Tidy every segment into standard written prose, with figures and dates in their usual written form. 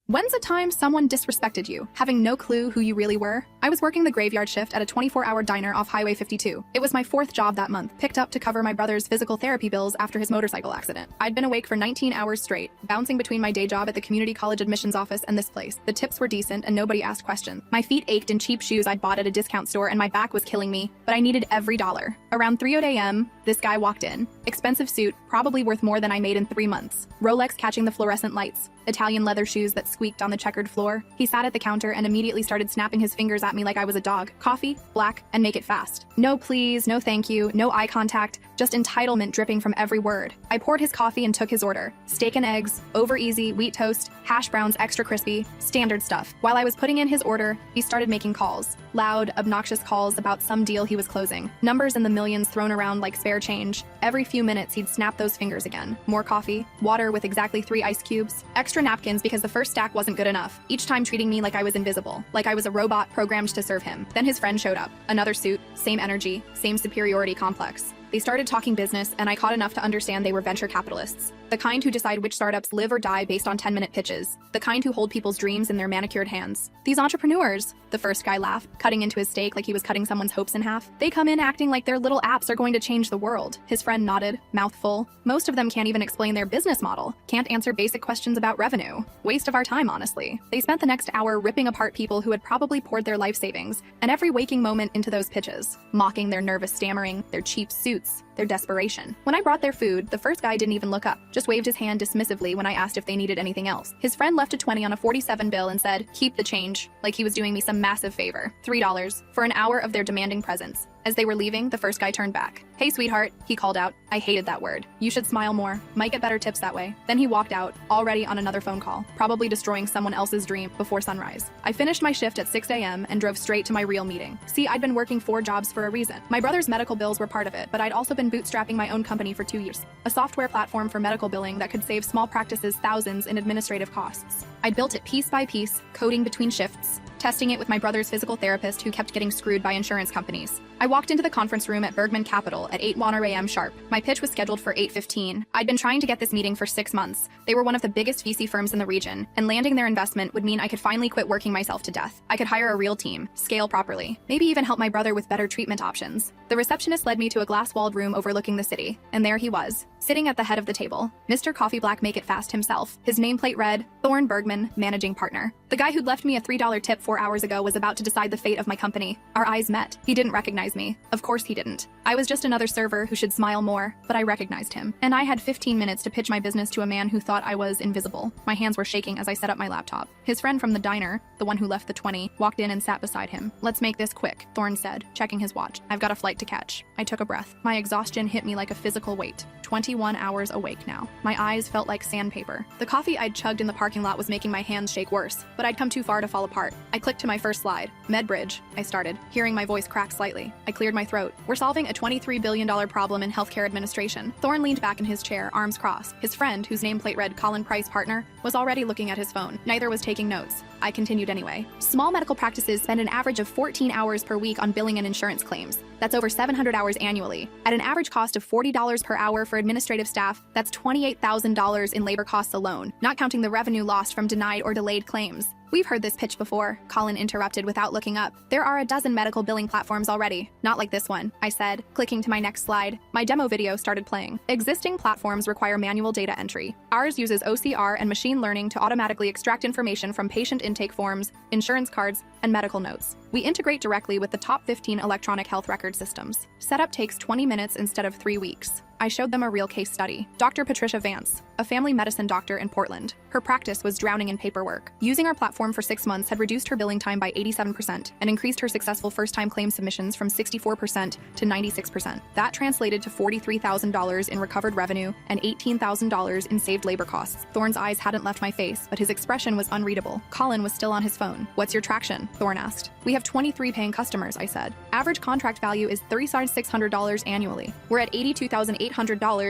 When's a time someone disrespected you, having no clue who you really were? I was working the graveyard shift at a 24-hour diner off Highway 52. It was my fourth job that month, picked up to cover my brother's physical therapy bills after his motorcycle accident. I'd been awake for 19 hours straight, bouncing between my day job at the community college admissions office and this place. The tips were decent and nobody asked questions. My feet ached in cheap shoes I'd bought at a discount store and my back was killing me, but I needed every dollar. Around 3:00 a.m., this guy walked in. Expensive suit, probably worth more than I made in 3 months. Rolex catching the fluorescent lights. Italian leather shoes that squeaked on the checkered floor. He sat at the counter and immediately started snapping his fingers at me like I was a dog. Coffee, black, and make it fast. No please, no thank you, no eye contact, just entitlement dripping from every word. I poured his coffee and took his order. Steak and eggs, over easy, wheat toast, hash browns extra crispy, standard stuff. While I was putting in his order, he started making calls. Loud, obnoxious calls about some deal he was closing. Numbers in the millions thrown around like spare change. Every few minutes he'd snap those fingers again. More coffee, water with exactly 3 ice cubes, extra napkins because the first stack wasn't good enough, each time treating me like I was invisible, like I was a robot programmed to serve him. Then his friend showed up. Another suit, same energy, same superiority complex. They started talking business, and I caught enough to understand they were venture capitalists. The kind who decide which startups live or die based on 10-minute pitches. The kind who hold people's dreams in their manicured hands. These entrepreneurs, the first guy laughed, cutting into his steak like he was cutting someone's hopes in half. They come in acting like their little apps are going to change the world. His friend nodded, mouth full. Most of them can't even explain their business model. Can't answer basic questions about revenue. Waste of our time, honestly. They spent the next hour ripping apart people who had probably poured their life savings and every waking moment into those pitches, mocking their nervous stammering, their cheap suits, their desperation. When I brought their food, the first guy didn't even look up, just waved his hand dismissively when I asked if they needed anything else. His friend left a 20 on a 47 bill and said, "Keep the change," like he was doing me some massive favor. $3 for an hour of their demanding presence. As they were leaving, the first guy turned back. "Hey, sweetheart," he called out. I hated that word. You should smile more. Might get better tips that way. Then he walked out, already on another phone call, probably destroying someone else's dream before sunrise. I finished my shift at 6 a.m. and drove straight to my real meeting. See, I'd been working 4 jobs for a reason. My brother's medical bills were part of it, but I'd also been bootstrapping my own company for 2 years. A software platform for medical billing that could save small practices thousands in administrative costs. I'd built it piece by piece, coding between shifts, testing it with my brother's physical therapist who kept getting screwed by insurance companies. I walked into the conference room at Bergman Capital at 8:01 a.m. sharp. My pitch was scheduled for 8:15. I'd been trying to get this meeting for 6 months. They were one of the biggest VC firms in the region, and landing their investment would mean I could finally quit working myself to death. I could hire a real team, scale properly, maybe even help my brother with better treatment options. The receptionist led me to a glass-walled room overlooking the city, and there he was, sitting at the head of the table, Mr. Coffee Black Make It Fast himself. His nameplate read, Thorn Bergman, Managing Partner. The guy who'd left me a $3 tip 4 hours ago was about to decide the fate of my company. Our eyes met. He didn't recognize me. Of course he didn't. I was just another server who should smile more, but I recognized him. And I had 15 minutes to pitch my business to a man who thought I was invisible. My hands were shaking as I set up my laptop. His friend from the diner, the one who left the 20, walked in and sat beside him. "Let's make this quick," Thorn said, checking his watch. "I've got a flight to catch." I took a breath. My exhaustion hit me like a physical weight. 21 hours awake now. My eyes felt like sandpaper. The coffee I'd chugged in the parking lot was making my hands shake worse, but I'd come too far to fall apart. I clicked to my first slide. MedBridge, I started, hearing my voice crack slightly. I cleared my throat. "We're solving a $23 billion problem in healthcare administration." Thorn leaned back in his chair, arms crossed. His friend, whose nameplate read Colin Price Partner, was already looking at his phone. Neither was taking notes. I continued anyway. Small medical practices spend an average of 14 hours per week on billing and insurance claims. That's over 700 hours annually. At an average cost of $40 per hour for administrative staff, that's $28,000 in labor costs alone, not counting the revenue lost from denied or delayed claims. "We've heard this pitch before," Colin interrupted without looking up. "There are a dozen medical billing platforms already. Not like this one," I said, clicking to my next slide. My demo video started playing. Existing platforms require manual data entry. Ours uses OCR and machine learning to automatically extract information from patient intake forms, insurance cards, and medical notes. We integrate directly with the top 15 electronic health record systems. Setup takes 20 minutes instead of 3 weeks. I showed them a real case study. Dr. Patricia Vance, a family medicine doctor in Portland. Her practice was drowning in paperwork. Using our platform for 6 months had reduced her billing time by 87% and increased her successful first-time claim submissions from 64% to 96%. That translated to $43,000 in recovered revenue and $18,000 in saved labor costs. Thorn's eyes hadn't left my face, but his expression was unreadable. Colin was still on his phone. "What's your traction?" Thorn asked. "We have 23 paying customers," I said. "Average contract value is $3,600 annually. We're at $82,800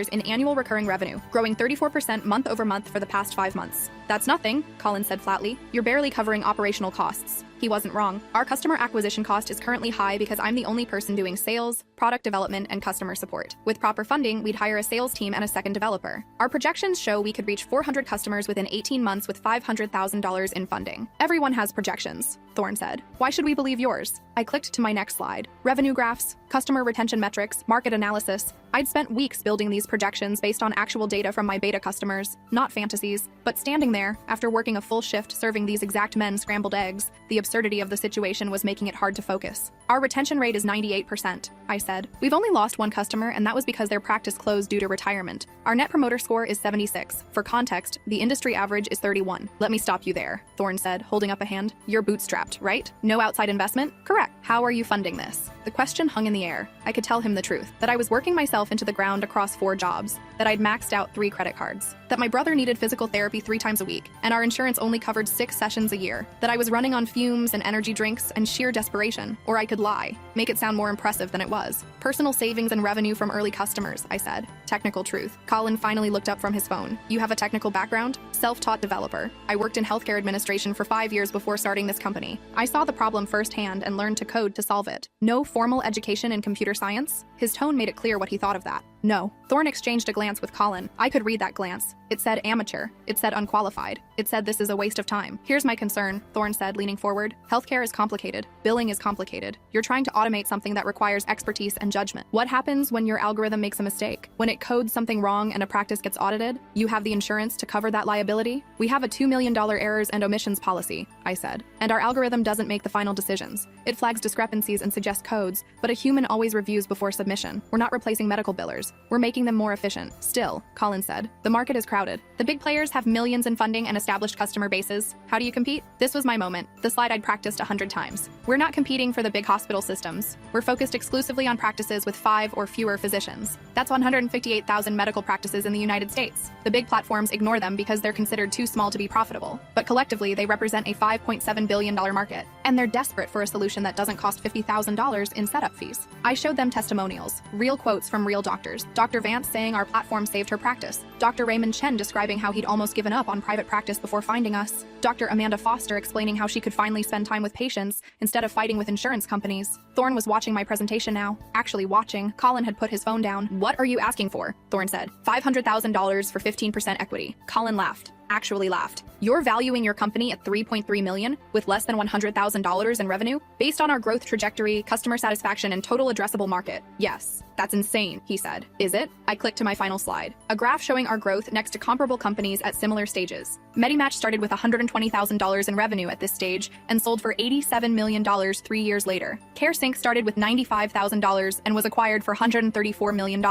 in annual recurring revenue, growing 34% month over month for the past 5 months." "That's nothing," Colin said flatly. "You're barely covering operational costs." He wasn't wrong. Our customer acquisition cost is currently high because I'm the only person doing sales, product development, and customer support. With proper funding, we'd hire a sales team and a second developer. Our projections show we could reach 400 customers within 18 months with $500,000 in funding. Everyone has projections, Thorne said. Why should we believe yours? I clicked to my next slide. Revenue graphs, customer retention metrics, market analysis. I'd spent weeks building these projections based on actual data from my beta customers, not fantasies. But standing there, after working a full shift serving these exact men scrambled eggs, the absurdity of the situation was making it hard to focus. Our retention rate is 98%, I said. We've only lost one customer, and that was because their practice closed due to retirement. Our net promoter score is 76. For context, the industry average is 31. Let me stop you there, Thorne said, holding up a hand. You're bootstrapped, right? No outside investment? Correct. How are you funding this? The question hung in the air. I could tell him the truth, that I was working myself into the ground across 4 jobs, that I'd maxed out 3 credit cards, that my brother needed physical therapy 3 times a week, and our insurance only covered 6 sessions a year, that I was running on fumes and energy drinks and sheer desperation. Or I could lie, make it sound more impressive than it was. Personal savings and revenue from early customers, I said. Technical truth. Colin finally looked up from his phone. You have a technical background? Self-taught developer. I worked in healthcare administration for 5 years before starting this company. I saw the problem firsthand and learned to code to solve it. No formal education in computer science? His tone made it clear what he thought of that. No. Thorne exchanged a glance with Colin. I could read that glance. It said amateur. It said unqualified. It said this is a waste of time. Here's my concern, Thorne said, leaning forward. Healthcare is complicated. Billing is complicated. You're trying to automate something that requires expertise and judgment. What happens when your algorithm makes a mistake? When it codes something wrong and a practice gets audited? You have the insurance to cover that liability? We have a $2 million errors and omissions policy, I said. And our algorithm doesn't make the final decisions. It flags discrepancies and suggests codes, but a human always reviews before submission. We're not replacing medical billers. We're making them more efficient. Still, Colin said, the market is crowded. The big players have millions in funding and established customer bases. How do you compete? This was my moment, the slide I'd practiced 100 times. We're not competing for the big hospital systems. We're focused exclusively on practices with 5 or fewer physicians. That's 158,000 medical practices in the United States. The big platforms ignore them because they're considered too small to be profitable. But collectively, they represent a $5.7 billion market. And they're desperate for a solution that doesn't cost $50,000 in setup fees. I showed them testimonials, real quotes from real doctors. Dr. Vance saying our platform saved her practice. Dr. Raymond Chen describing how he'd almost given up on private practice before finding us. Dr. Amanda Foster explaining how she could finally spend time with patients instead of fighting with insurance companies. Thorne was watching my presentation now. Actually watching. Colin had put his phone down. What are you asking for? Thorne said. $500,000 for 15% equity. Colin laughed. Actually laughed. You're valuing your company at $3.3 million with less than $100,000 in revenue? Based on our growth trajectory, customer satisfaction, and total addressable market. Yes, that's insane, he said. Is it? I clicked to my final slide. A graph showing our growth next to comparable companies at similar stages. Medimatch started with $120,000 in revenue at this stage and sold for $87 million 3 years later. CareSync started with $95,000 and was acquired for $134 million.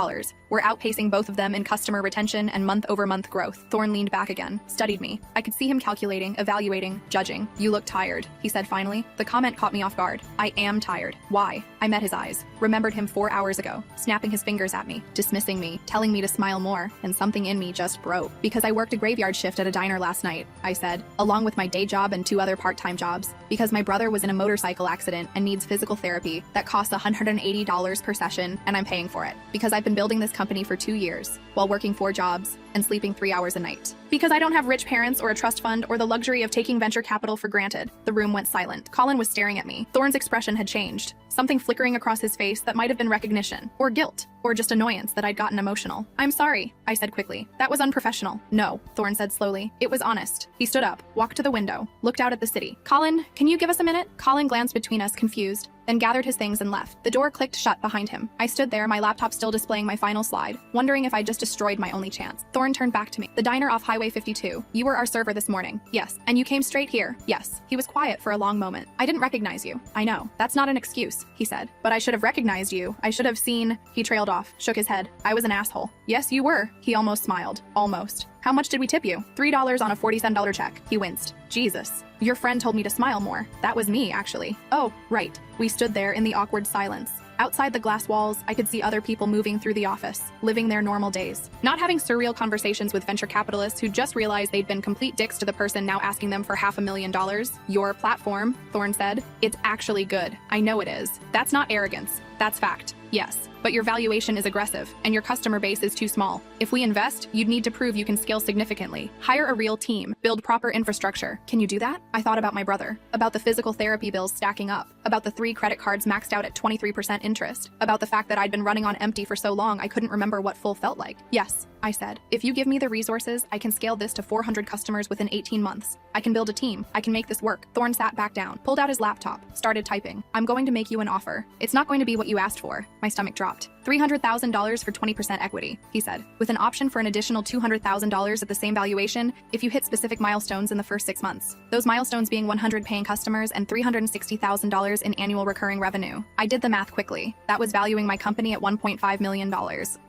We're outpacing both of them in customer retention and month-over-month growth. Thorne leaned back again, studied me. I could see him calculating, evaluating, judging. You look tired, he said finally. The comment caught me off guard. I am tired. Why? I met his eyes. Remembered him 4 hours ago, snapping his fingers at me, dismissing me, telling me to smile more, and something in me just broke. Because I worked a graveyard shift at a diner last night, I said, along with my day job and 2 other part-time jobs. Because my brother was in a motorcycle accident and needs physical therapy that costs $180 per session, and I'm paying for it. Because I've been building this company for 2 years, while working 4 jobs and sleeping 3 hours a night. Because I don't have rich parents or a trust fund or the luxury of taking venture capital for granted. The room went silent. Colin was staring at me. Thorne's expression had changed. Something flickering across his face that might have been recognition, or guilt, or just annoyance that I'd gotten emotional. I'm sorry, I said quickly. That was unprofessional. No, Thorne said slowly. It was honest. He stood up, walked to the window, looked out at the city. Colin, can you give us a minute? Colin glanced between us, confused, then gathered his things and left. The door clicked shut behind him. I stood there, my laptop still displaying my final slide, wondering if I'd just destroyed my only chance. Thorne turned back to me. The diner off Highway 52. You were our server this morning. Yes. And you came straight here. Yes. He was quiet for a long moment. I didn't recognize you. I know. That's not an excuse, he said. But I should have recognized you. I should have seen. He trailed off, shook his head. I was an asshole. Yes, you were. He almost smiled. Almost. How much did we tip you? $3 on a $47 check. He winced. Jesus. Your friend told me to smile more. That was me, actually. Oh, right. We stood there in the awkward silence. Outside the glass walls, I could see other people moving through the office, living their normal days. Not having surreal conversations with venture capitalists who just realized they'd been complete dicks to the person now asking them for $500,000. Your platform, Thorne said. It's actually good. I know it is. That's not arrogance. That's fact. Yes, but your valuation is aggressive, and your customer base is too small. If we invest, you'd need to prove you can scale significantly. Hire a real team, build proper infrastructure. Can you do that? I thought about my brother, about the physical therapy bills stacking up, about the 3 credit cards maxed out at 23% interest, about the fact that I'd been running on empty for so long I couldn't remember what full felt like. Yes, I said. If you give me the resources, I can scale this to 400 customers within 18 months. I can build a team. I can make this work. Thorne sat back down, pulled out his laptop, started typing. I'm going to make you an offer. It's not going to be what you asked for. My stomach dropped. $300,000 for 20% equity, he said, with an option for an additional $200,000 at the same valuation if you hit specific milestones in the first 6 months. Those milestones being 100 paying customers and $360,000 in annual recurring revenue. I did the math quickly. That was valuing my company at $1.5 million,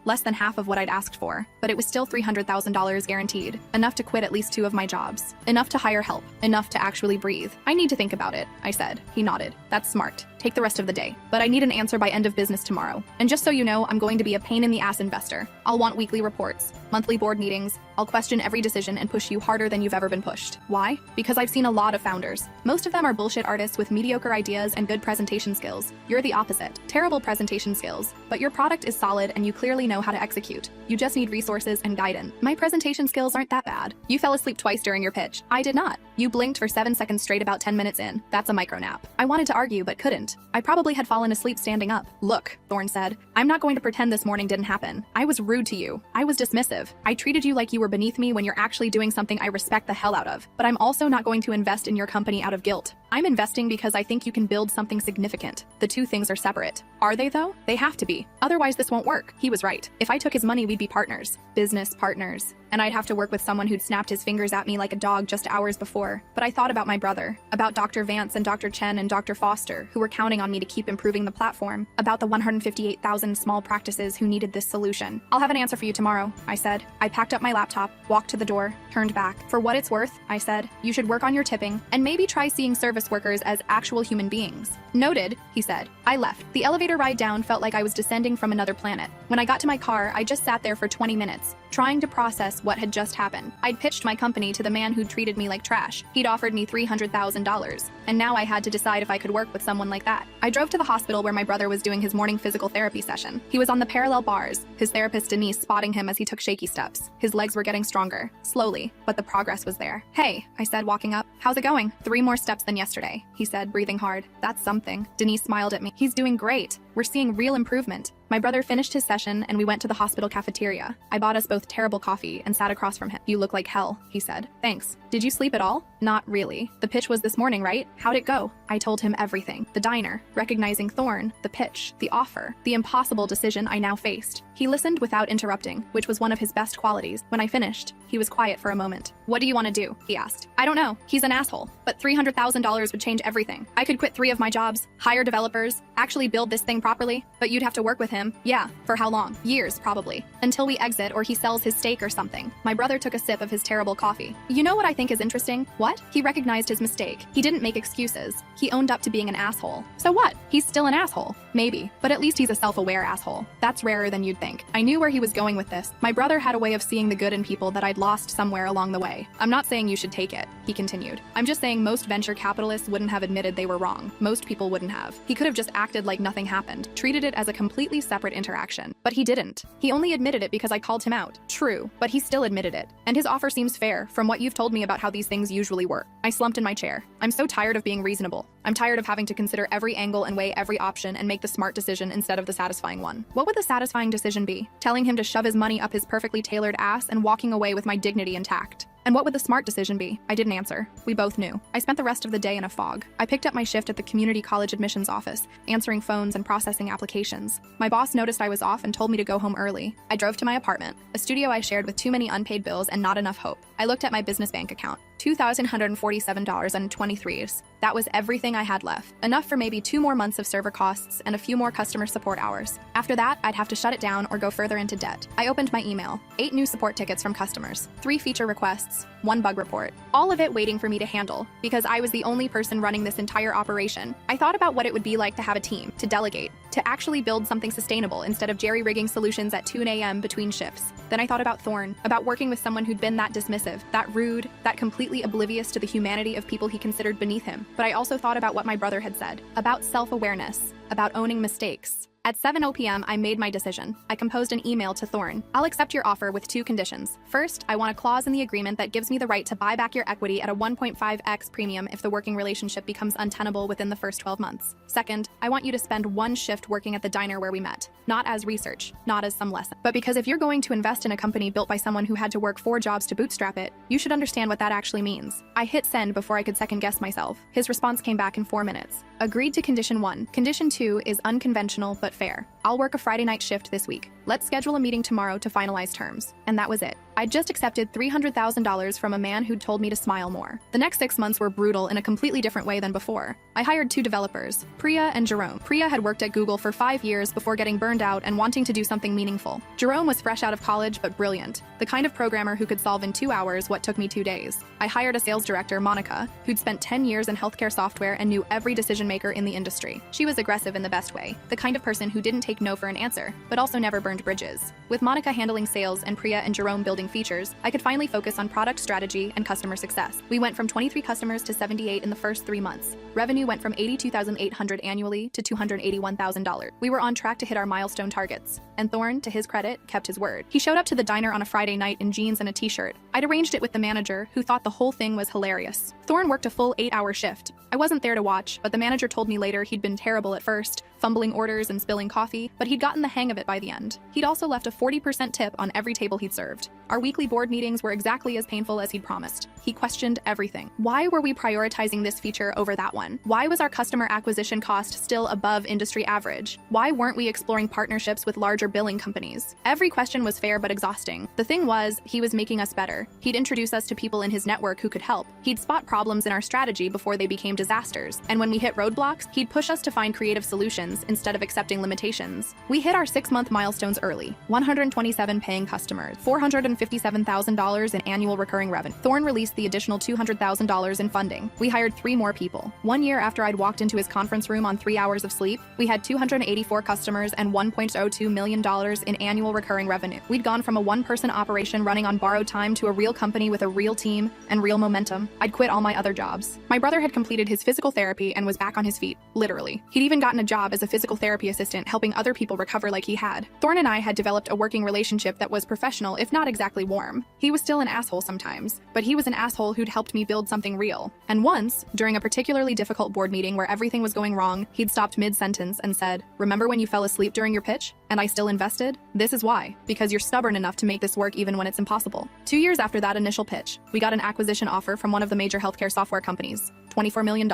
less than half of what I'd asked for, but it was still $300,000 guaranteed, enough to quit at least 2 of my jobs, enough to hire help, enough to actually breathe. I need to think about it, I said. He nodded. That's smart. Take the rest of the day. But I need an answer by end of business tomorrow. And just so you know, I'm going to be a pain in the ass investor. I'll want weekly reports, monthly board meetings. I'll question every decision and push you harder than you've ever been pushed. Why? Because I've seen a lot of founders. Most of them are bullshit artists with mediocre ideas and good presentation skills. You're the opposite. Terrible presentation skills. But your product is solid and you clearly know how to execute. You just need resources and guidance. My presentation skills aren't that bad. You fell asleep twice during your pitch. I did not. You blinked for 7 seconds straight about 10 minutes in. That's a micro nap. I wanted to argue but couldn't. I probably had fallen asleep standing up. Look, Thorne said, I'm not going to pretend this morning didn't happen. I was rude to you. I was dismissive. I treated you like you were beneath me when you're actually doing something I respect the hell out of. But I'm also not going to invest in your company out of guilt. I'm investing because I think you can build something significant. The two things are separate. Are they though? They have to be. Otherwise this won't work. He was right. If I took his money, we'd be partners. Business partners. And I'd have to work with someone who'd snapped his fingers at me like a dog just hours before. But I thought about my brother, about Dr. Vance and Dr. Chen and Dr. Foster, who were counting on me to keep improving the platform, about the 158,000 small practices who needed this solution. I'll have an answer for you tomorrow, I said. I packed up my laptop, walked to the door, turned back. For what it's worth, I said, you should work on your tipping and maybe try seeing service workers as actual human beings. Noted, he said. I left. The elevator ride down felt like I was descending from another planet. When I got to my car, I just sat there for 20 minutes, trying to process what had just happened. I'd pitched my company to the man who'd treated me like trash. He'd offered me $300,000, and now I had to decide if I could work with someone like that. I drove to the hospital where my brother was doing his morning physical therapy session. He was on the parallel bars, his therapist Denise spotting him as he took shaky steps. His legs were getting stronger, slowly, but the progress was there. Hey, I said, walking up. How's it going? 3 more steps than yesterday, he said, breathing hard. That's something. Denise smiled at me. He's doing great. We're seeing real improvement. My brother finished his session and we went to the hospital cafeteria. I bought us both terrible coffee and sat across from him. You look like hell, he said. Thanks. Did you sleep at all? Not really. The pitch was this morning, right? How'd it go? I told him everything. The diner, recognizing Thorne, the pitch, the offer, the impossible decision I now faced. He listened without interrupting, which was one of his best qualities. When I finished, he was quiet for a moment. What do you want to do? He asked. I don't know. He's an asshole. But $300,000 would change everything. I could quit 3 of my jobs, hire developers, actually build this thing properly. But you'd have to work with him. Yeah, for how long? Years, probably. Until we exit or he sells his stake or something. My brother took a sip of his terrible coffee. You know what I think is interesting? What? He recognized his mistake. He didn't make excuses. He owned up to being an asshole. So what? He's still an asshole. Maybe. But at least he's a self-aware asshole. That's rarer than you'd think. I knew where he was going with this. My brother had a way of seeing the good in people that I'd lost somewhere along the way. I'm not saying you should take it, he continued. I'm just saying most venture capitalists wouldn't have admitted they were wrong. Most people wouldn't have. He could have just acted like nothing happened, treated it as a completely separate interaction. But he didn't. He only admitted it because I called him out. True, but he still admitted it. And his offer seems fair from what you've told me about how these things usually work. I slumped in my chair. I'm so tired of being reasonable. I'm tired of having to consider every angle and weigh every option and make the smart decision instead of the satisfying one. What would the satisfying decision be? Telling him to shove his money up his perfectly tailored ass and walking away with my dignity intact. And what would the smart decision be? I didn't answer. We both knew. I spent the rest of the day in a fog. I picked up my shift at the community college admissions office, answering phones and processing applications. My boss noticed I was off and told me to go home early. I drove to my apartment, a studio I shared with too many unpaid bills and not enough hope. I looked at my business bank account. $2,147.23. That was everything I had left. Enough for maybe 2 more months of server costs and a few more customer support hours. After that, I'd have to shut it down or go further into debt. I opened my email. 8 new support tickets from customers, 3 feature requests, 1 bug report. All of it waiting for me to handle, because I was the only person running this entire operation. I thought about what it would be like to have a team, to delegate, to actually build something sustainable instead of jerry-rigging solutions at 2 a.m. between shifts. Then I thought about Thorne, about working with someone who'd been that dismissive, that rude, that completely oblivious to the humanity of people he considered beneath him. But I also thought about what my brother had said, about self-awareness. about owning mistakes. At 7:00 p.m., I made my decision. I composed an email to Thorn. I'll accept your offer with 2 conditions. First, I want a clause in the agreement that gives me the right to buy back your equity at a 1.5x premium if the working relationship becomes untenable within the first 12 months. Second, I want you to spend 1 shift working at the diner where we met. Not as research, not as some lesson. But because if you're going to invest in a company built by someone who had to work 4 jobs to bootstrap it, you should understand what that actually means. I hit send before I could second guess myself. His response came back in 4 minutes. Agreed to condition 1. Condition 2 is unconventional but fair. I'll work a Friday night shift this week. Let's schedule a meeting tomorrow to finalize terms. And that was it. I'd just accepted $300,000 from a man who'd told me to smile more. The next 6 months were brutal in a completely different way than before. I hired 2 developers, Priya and Jerome. Priya had worked at Google for 5 years before getting burned out and wanting to do something meaningful. Jerome was fresh out of college but brilliant, the kind of programmer who could solve in 2 hours what took me 2 days. I hired a sales director, Monica, who'd spent 10 years in healthcare software and knew every decision maker in the industry. She was aggressive in the best way, the kind of person who didn't take no for an answer, but also never burned bridges. With Monica handling sales and Priya and Jerome building features, I could finally focus on product strategy and customer success. We went from 23 customers to 78 in the first 3 months. Revenue went from $82,800 annually to $281,000. We were on track to hit our milestone targets. And Thorn, to his credit, kept his word. He showed up to the diner on a Friday night in jeans and a t-shirt. I'd arranged it with the manager, who thought the whole thing was hilarious. Thorn worked a full 8-hour shift. I wasn't there to watch, but the manager told me later he'd been terrible at first, fumbling orders and spilling coffee, but he'd gotten the hang of it by the end. He'd also left a 40% tip on every table he'd served. Our weekly board meetings were exactly as painful as he'd promised. He questioned everything. Why were we prioritizing this feature over that one? Why was our customer acquisition cost still above industry average? Why weren't we exploring partnerships with larger billing companies? Every question was fair but exhausting. The thing was, he was making us better. He'd introduce us to people in his network who could help. He'd spot problems in our strategy before they became disasters. And when we hit roadblocks, he'd push us to find creative solutions instead of accepting limitations. We hit our 6-month milestones early. 127 paying customers, $457,000 in annual recurring revenue. Thorn released the additional $200,000 in funding. We hired 3 more people. 1 year after I'd walked into his conference room on 3 hours of sleep, we had 284 customers and $1.02 million in annual recurring revenue. We'd gone from a 1-person operation running on borrowed time to a real company with a real team and real momentum. I'd quit all my other jobs. My brother had completed his physical therapy and was back on his feet, literally. He'd even gotten a job as a physical therapy assistant helping other people recover like he had. Thorn and I had developed a working relationship that was professional, if not exactly warm. He was still an asshole sometimes, but he was an asshole who'd helped me build something real. And once, during a particularly difficult board meeting where everything was going wrong, he'd stopped mid-sentence and said, "Remember when you fell asleep during your pitch? And I still invested? This is why. Because you're stubborn enough to make this work even when it's impossible." 2 years after that initial pitch, we got an acquisition offer from one of the major healthcare software companies. $24 million.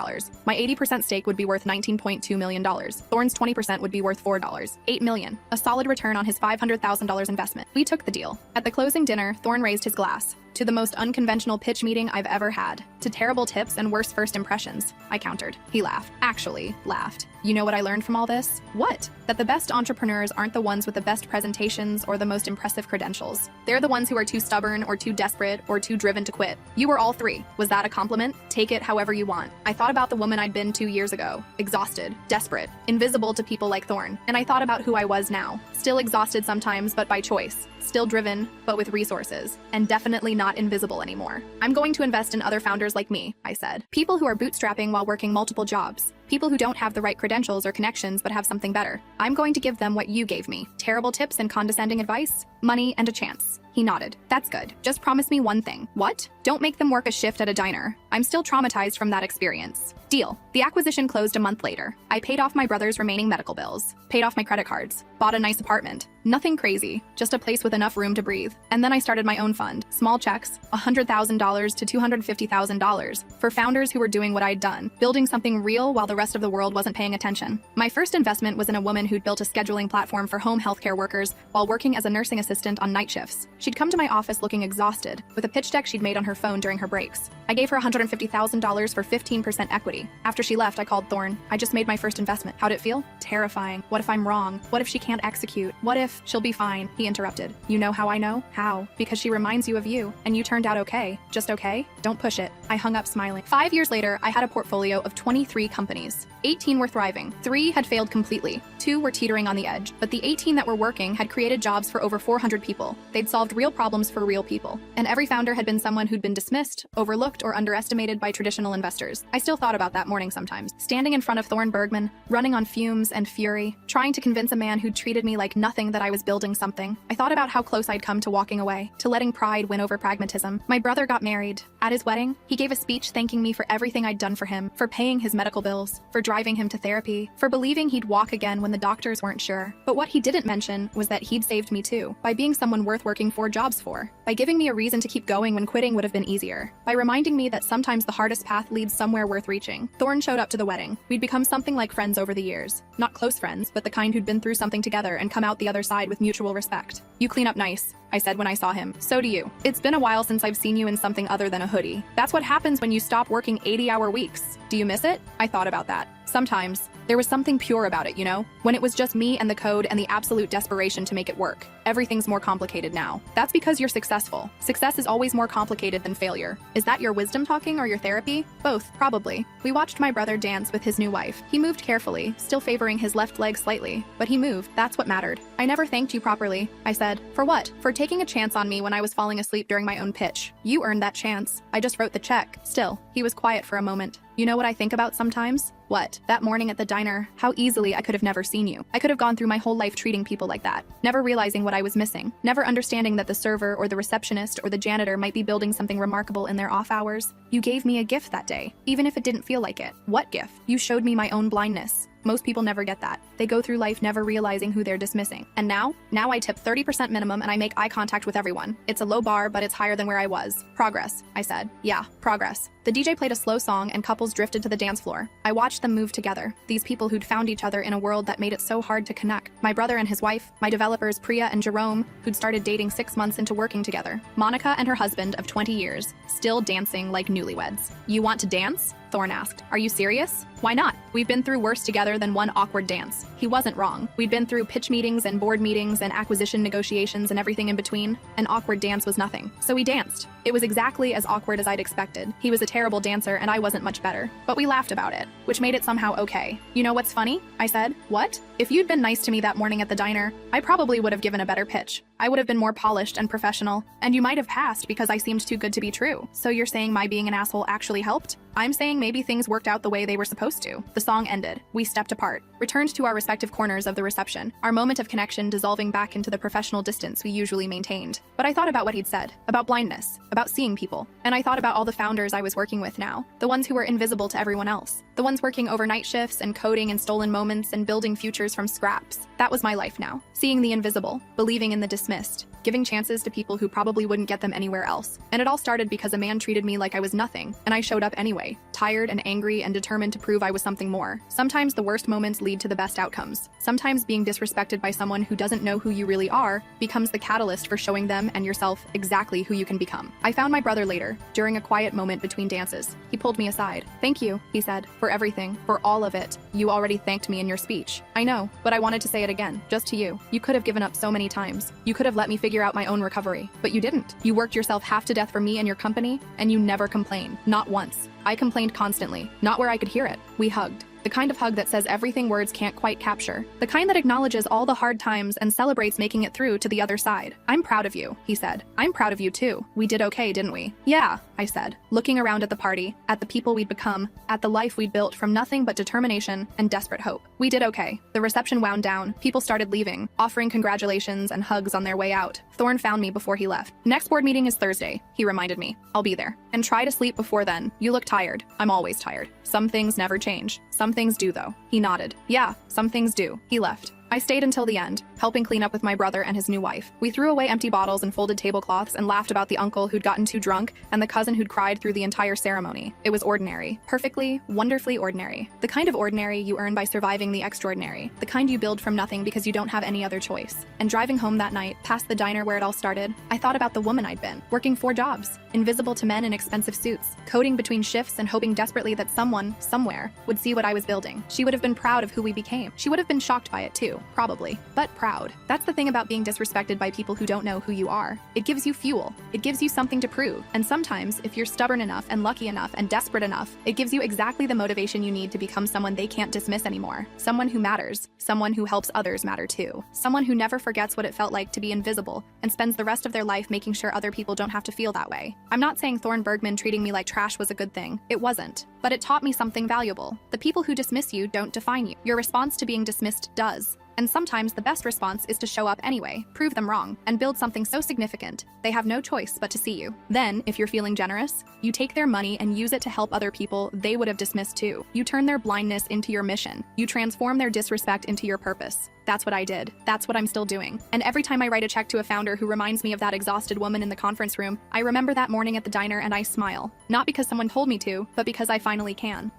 My 80% stake would be worth $19.2 million. Thorn's 20% would be worth $4. $8 million. A solid return on his $500,000 investment. We took the deal. At the closing dinner, Thorn raised his glass. "To the most unconventional pitch meeting I've ever had. To terrible tips and worse first impressions," I countered. He laughed. Actually, laughed. "You know what I learned from all this?" "What?" "That the best entrepreneurs aren't the ones with the best presentations or the most impressive credentials. They're the ones who are too stubborn or too desperate or too driven to quit. You were all 3. Was that a compliment? Take it however you want." I thought about the woman I'd been 2 years ago. Exhausted, desperate, invisible to people like Thorn. And I thought about who I was now. Still exhausted sometimes, but by choice. Still driven, but with resources. And definitely not invisible anymore. "I'm going to invest in other founders like me," I said. People who are bootstrapping while working multiple jobs. People who don't have the right credentials or connections but have something better. I'm going to give them what you gave me. Terrible tips and condescending advice, money, and a chance. He nodded. "That's good. Just promise me one thing." "What?" "Don't make them work a shift at a diner. I'm still traumatized from that experience." Deal. The acquisition closed a month later. I paid off my brother's remaining medical bills, paid off my credit cards, bought a nice apartment. Nothing crazy, just a place with enough room to breathe. And then I started my own fund. Small checks, $100,000 to $250,000, for founders who were doing what I'd done, building something real while the rest of the world wasn't paying attention. My first investment was in a woman who'd built a scheduling platform for home healthcare workers while working as a nursing assistant on night shifts. She'd come to my office looking exhausted, with a pitch deck she'd made on her phone during her breaks. I gave her $150,000 for 15% equity. After she left, I called Thorn. I just made my first investment. How'd it feel? Terrifying. What if I'm wrong? What if she can't execute? What if she'll be fine? He interrupted. "You know how I know?" "How?" "Because she reminds you of you, and you turned out okay." "Just okay?" Don't push it. I hung up smiling. 5 years later, I had a portfolio of 23 companies. 18 were thriving. 3 had failed completely. 2 were teetering on the edge. But the 18 that were working had created jobs for over 400 people. They'd solved real problems for real people. And every founder had been someone who'd been dismissed, overlooked, or underestimated by traditional investors. I still thought about that morning sometimes. Standing in front of Thorne Bergman, running on fumes and fury, trying to convince a man who'd treated me like nothing that I was building something. I thought about how close I'd come to walking away, to letting pride win over pragmatism. My brother got married. At his wedding, he gave a speech thanking me for everything I'd done for him, for paying his medical bills, for driving him to therapy, for believing he'd walk again when the doctors weren't sure. But what he didn't mention was that he'd saved me too, by being someone worth working 4 jobs for, by giving me a reason to keep going when quitting would have been easier, by reminding me that sometimes the hardest path leads somewhere worth reaching. Thorne showed up to the wedding. We'd become something like friends over the years. Not close friends, but the kind who'd been through something together and come out the other side with mutual respect. "You clean up nice," I said when I saw him. "So do you. It's been a while since I've seen you in something other than a hoodie. That's what happens when you stop working 80-hour weeks. Do you miss it?" I thought about that. Sometimes. There was something pure about it, you know? When it was just me and the code and the absolute desperation to make it work. Everything's more complicated now. That's because you're successful. Success is always more complicated than failure. Is that your wisdom talking or your therapy? Both, probably. We watched my brother dance with his new wife. He moved carefully, still favoring his left leg slightly. But he moved. That's what mattered. "I never thanked you properly," I said. "For what?" "For taking a chance on me when I was falling asleep during my own pitch. You earned that chance. I just wrote the check." Still, he was quiet for a moment. "You know what I think about sometimes?" "What?" "That morning at the diner, how easily I could have never seen you. I could have gone through my whole life treating people like that, never realizing what I was missing, never understanding that the server or the receptionist or the janitor might be building something remarkable in their off hours. You gave me a gift that day, even if it didn't feel like it." "What gift?" "You showed me my own blindness." Most people never get that. They go through life never realizing who they're dismissing. And now I tip 30% minimum and I make eye contact with everyone. It's a low bar, but it's higher than where I was. "Progress," I said. "Yeah, progress." The DJ played a slow song and couples drifted to the dance floor. I watched them move together, these people who'd found each other in a world that made it so hard to connect. My brother and his wife, my developers Priya and Jerome, who'd started dating 6 months into working together. Monica and her husband of 20 years, still dancing like newlyweds. "You want to dance?" Thorne asked. "Are you serious?" "Why not? We've been through worse together than one awkward dance." He wasn't wrong. We'd been through pitch meetings and board meetings and acquisition negotiations and everything in between. An awkward dance was nothing. So we danced. It was exactly as awkward as I'd expected. He was a terrible dancer and I wasn't much better. But we laughed about it, which made it somehow okay. "You know what's funny?" I said. "What?" "If you'd been nice to me that morning at the diner, I probably would have given a better pitch. I would have been more polished and professional, and you might have passed because I seemed too good to be true." "So you're saying my being an asshole actually helped?" "I'm saying maybe things worked out the way they were supposed to." The song ended. We stepped apart, returned to our respective corners of the reception, our moment of connection dissolving back into the professional distance we usually maintained. But I thought about what he'd said, about blindness, about seeing people, and I thought about all the founders I was working with now, the ones who were invisible to everyone else, the ones working overnight shifts and coding in stolen moments and building futures from scraps. That was my life now, seeing the invisible, believing in the dismissed, giving chances to people who probably wouldn't get them anywhere else. And it all started because a man treated me like I was nothing, and I showed up anyway, tired and angry and determined to prove I was something more. Sometimes the worst moments lead to the best outcomes. Sometimes being disrespected by someone who doesn't know who you really are becomes the catalyst for showing them and yourself exactly who you can become. I found my brother later, during a quiet moment between dances. He pulled me aside. "Thank you," he said, "for everything, for all of it. You already thanked me in your speech." "I know, but I wanted to say it again, just to you. You could have given up so many times. You could have let me figure out my own recovery, but you didn't. You worked yourself half to death for me and your company, and you never complained. Not once. I complained constantly, not where I could hear it." We hugged. The kind of hug that says everything words can't quite capture. The kind that acknowledges all the hard times and celebrates making it through to the other side. "I'm proud of you," he said. "I'm proud of you too. We did okay, didn't we?" "Yeah," I said, looking around at the party, at the people we'd become, at the life we'd built from nothing but determination and desperate hope. We did okay. The reception wound down. People started leaving, offering congratulations and hugs on their way out. Thorne found me before he left. "Next board meeting is Thursday," he reminded me. "I'll be there. And try to sleep before then. You look tired." "I'm always tired. Some things never change. Some things do, though." He nodded. "Yeah, some things do." He left. I stayed until the end, helping clean up with my brother and his new wife. We threw away empty bottles and folded tablecloths and laughed about the uncle who'd gotten too drunk and the cousin who'd cried through the entire ceremony. It was ordinary. Perfectly, wonderfully ordinary. The kind of ordinary you earn by surviving the extraordinary. The kind you build from nothing because you don't have any other choice. And driving home that night, past the diner where it all started, I thought about the woman I'd been, working 4 jobs, invisible to men in expensive suits, coding between shifts and hoping desperately that someone, somewhere, would see what I was building. She would have been proud of who we became. She would have been shocked by it too. probably, but proud. That's the thing about being disrespected by people who don't know who you are. It gives you fuel. It gives you something to prove. And sometimes, if you're stubborn enough and lucky enough and desperate enough, it gives you exactly the motivation you need to become someone they can't dismiss anymore. Someone who matters. Someone who helps others matter too. Someone who never forgets what it felt like to be invisible and spends the rest of their life making sure other people don't have to feel that way. I'm not saying Thorne Bergman treating me like trash was a good thing. It wasn't. But it taught me something valuable. The people who dismiss you don't define you. Your response to being dismissed does. And sometimes the best response is to show up anyway, prove them wrong, and build something so significant they have no choice but to see you. Then, if you're feeling generous, you take their money and use it to help other people they would have dismissed too. You turn their blindness into your mission. You transform their disrespect into your purpose. That's what I did. That's what I'm still doing. And every time I write a check to a founder who reminds me of that exhausted woman in the conference room, I remember that morning at the diner and I smile. Not because someone told me to, but because I finally can.